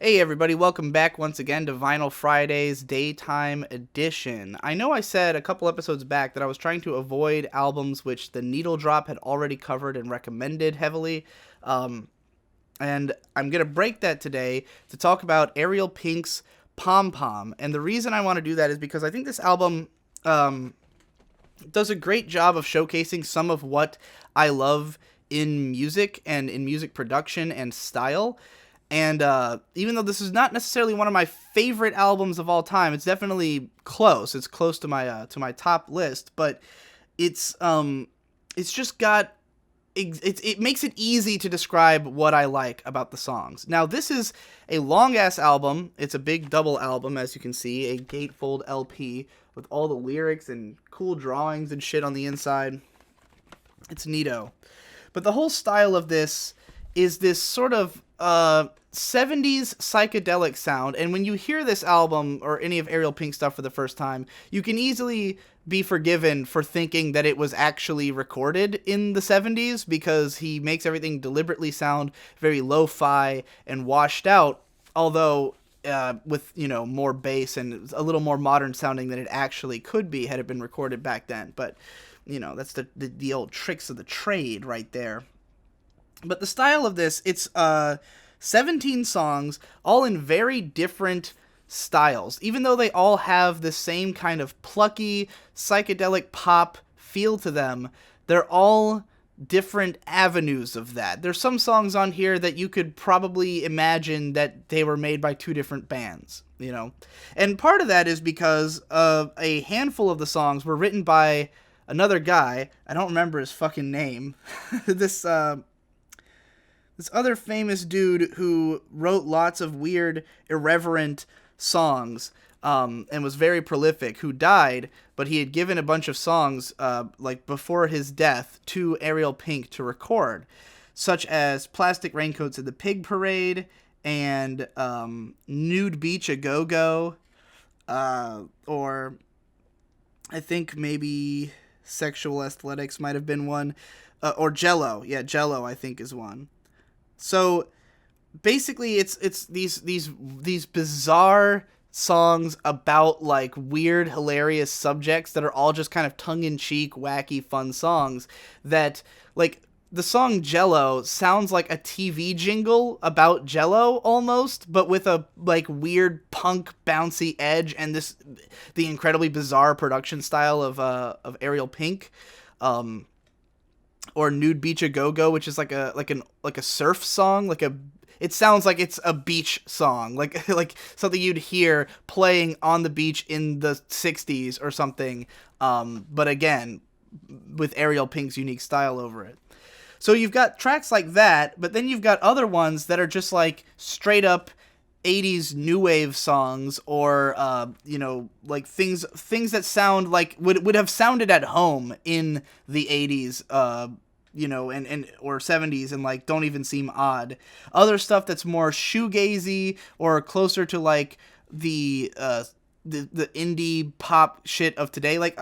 Hey everybody, welcome back once again to Vinyl Fridays Daytime Edition. I know I said a couple episodes back that I was trying to avoid albums which the Needle Drop had already covered and recommended heavily, and I'm going to break that today to talk about Ariel Pink's Pom Pom. And the reason I want to do that is because I think this album does a great job of showcasing some of what I love in music and in music production and style. And even though this is not necessarily one of my favorite albums of all time, it's definitely close. It's close to my top list, but it's just got it makes it easy to describe what I like about the songs. Now, this is a long-ass album. It's a big double album, as you can see, a gatefold LP with all the lyrics and cool drawings and shit on the inside. It's neato. But the whole style of this is this sort of 70s psychedelic sound, and when you hear this album or any of Ariel Pink stuff for the first time, you can easily be forgiven for thinking that it was actually recorded in the 70s because he makes everything deliberately sound very lo-fi and washed out, although with, more bass and a little more modern sounding than it actually could be had it been recorded back then. But, that's the old tricks of the trade right there. But the style of this, it's 17 songs, all in very different styles. Even though they all have the same kind of plucky, psychedelic pop feel to them, they're all different avenues of that. There's some songs on here that you could probably imagine that they were made by two different bands, And part of that is because a handful of the songs were written by another guy. I don't remember his fucking name. This other famous dude who wrote lots of weird, irreverent songs, and was very prolific, who died, but he had given a bunch of songs, before his death, to Ariel Pink to record, such as Plastic Raincoats at the Pig Parade, and Nude Beach A Go-Go, or I think maybe Sexual Athletics might have been one, or Jello. Yeah, Jello I think is one. So basically it's these bizarre songs about like weird, hilarious subjects that are all just kind of tongue-in-cheek, wacky, fun songs that, like, the song Jello sounds like a TV jingle about Jello almost, but with a like weird punk bouncy edge and the incredibly bizarre production style of Ariel Pink. Or Nude Beach A Go-Go, which is like a surf song, it sounds like it's a beach song, like something you'd hear playing on the beach in the 60s or something, but again, with Ariel Pink's unique style over it. So you've got tracks like that, but then you've got other ones that are just like straight up 80s new wave songs, or like things that sound like would have sounded at home in the 80s, and or 70s, and like don't even seem odd. Other stuff that's more shoegazy or closer to like the indie pop shit of today, like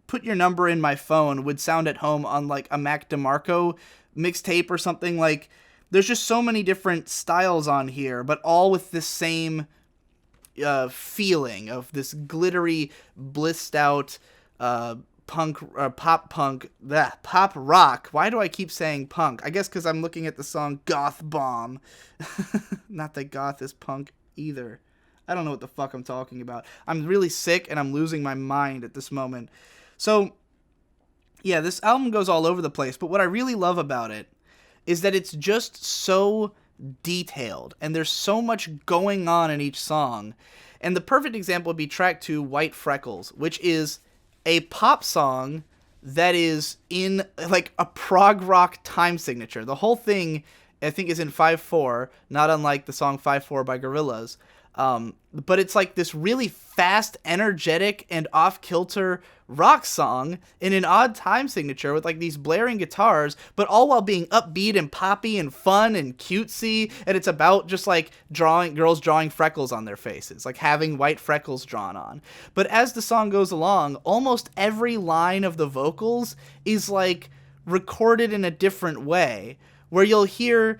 Put Your Number in My Phone would sound at home on like a Mac DeMarco mixtape or something. Like, there's just so many different styles on here, but all with the same feeling of this glittery, blissed out pop rock. Why do I keep saying punk? I guess because I'm looking at the song Goth Bomb. Not that goth is punk either. I don't know what the fuck I'm talking about. I'm really sick and I'm losing my mind at this moment. So, yeah, this album goes all over the place, but what I really love about it is that it's just so detailed, and there's so much going on in each song. And the perfect example would be track 2, White Freckles, which is a pop song that is in like a prog rock time signature. The whole thing, I think, is in 5/4, not unlike the song 5/4 by Gorillaz. But it's like this really fast, energetic, and off-kilter rock song in an odd time signature with like these blaring guitars, but all while being upbeat and poppy and fun and cutesy. And it's about just like girls drawing freckles on their faces, like having white freckles drawn on. But as the song goes along, almost every line of the vocals is like recorded in a different way, where you'll hear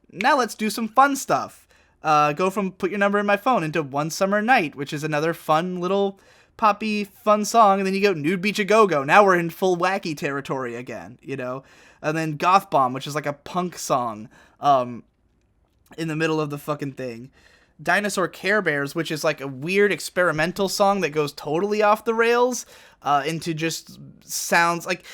Now let's do some fun stuff. Go from Put Your Number in My Phone into One Summer Night, which is another fun little poppy fun song. And then you go Nude Beach A Go-Go. Now we're in full wacky territory again, you know? And then Goth Bomb, which is like a punk song in the middle of the fucking thing. Dinosaur Care Bears, which is like a weird experimental song that goes totally off the rails into just sounds like...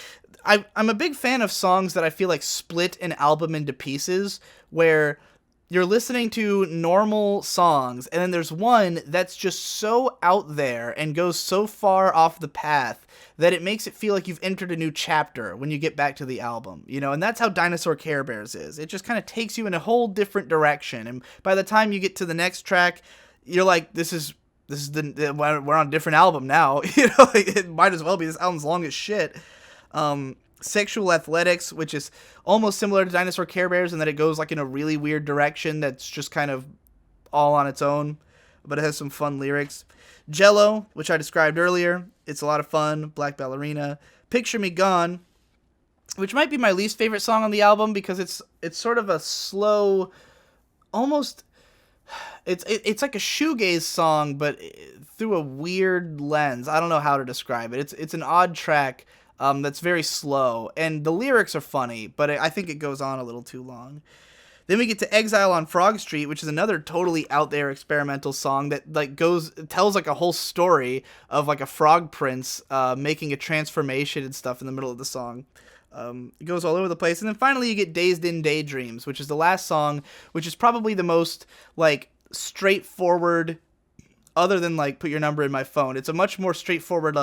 I'm a big fan of songs that I feel like split an album into pieces, where you're listening to normal songs, and then there's one that's just so out there and goes so far off the path that it makes it feel like you've entered a new chapter when you get back to the album, you know? And that's how Dinosaur Care Bears is. It just kind of takes you in a whole different direction, and by the time you get to the next track, you're like, we're on a different album now, you know? Like, it might as well be. This album's long as shit. Sexual Athletics, which is almost similar to Dinosaur Care Bears in that it goes like in a really weird direction that's just kind of all on its own, but it has some fun lyrics. Jello, which I described earlier, it's a lot of fun. Black Ballerina. Picture Me Gone, which might be my least favorite song on the album because it's sort of a slow, almost... It's like a shoegaze song, but through a weird lens. I don't know how to describe it. It's an odd track that's very slow, and the lyrics are funny, but I think it goes on a little too long. Then we get to Exile on Frog Street, which is another totally out there experimental song that like tells like a whole story of like a frog prince making a transformation and stuff in the middle of the song. It goes all over the place. And then finally you get Dazed in Daydreams, which is the last song, which is probably the most like straightforward, other than like Put Your Number in My Phone. It's a much more straightforward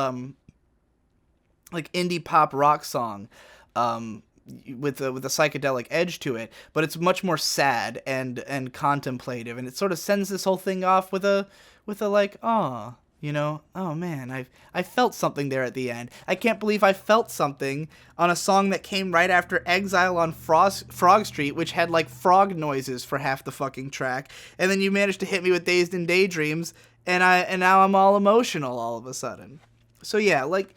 like indie pop rock song with a psychedelic edge to it, but it's much more sad and contemplative, and it sort of sends this whole thing off with a like, oh, you know, oh man, I felt something there at the end. I can't believe I felt something on a song that came right after Exile on Frog Street, which had like frog noises for half the fucking track, and then you managed to hit me with Dazed in Daydreams, and now I'm all emotional all of a sudden. So yeah, like,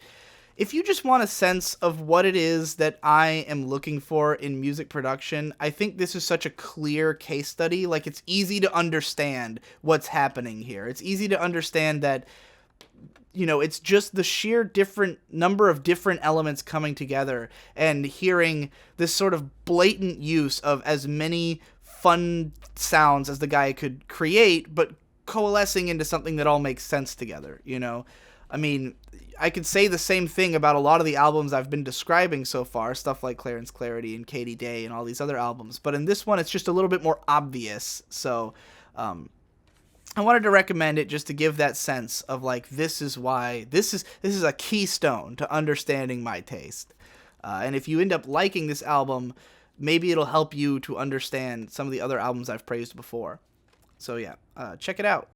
if you just want a sense of what it is that I am looking for in music production, I think this is such a clear case study. Like, it's easy to understand what's happening here. It's easy to understand that, you know, it's just the sheer different number of different elements coming together and hearing this sort of blatant use of as many fun sounds as the guy could create, but coalescing into something that all makes sense together, you know? I mean, I could say the same thing about a lot of the albums I've been describing so far, stuff like Clarence Clarity and Katy Day and all these other albums, but in this one it's just a little bit more obvious, so I wanted to recommend it just to give that sense of like, this is why, this is a keystone to understanding my taste, and if you end up liking this album, maybe it'll help you to understand some of the other albums I've praised before. So yeah, check it out.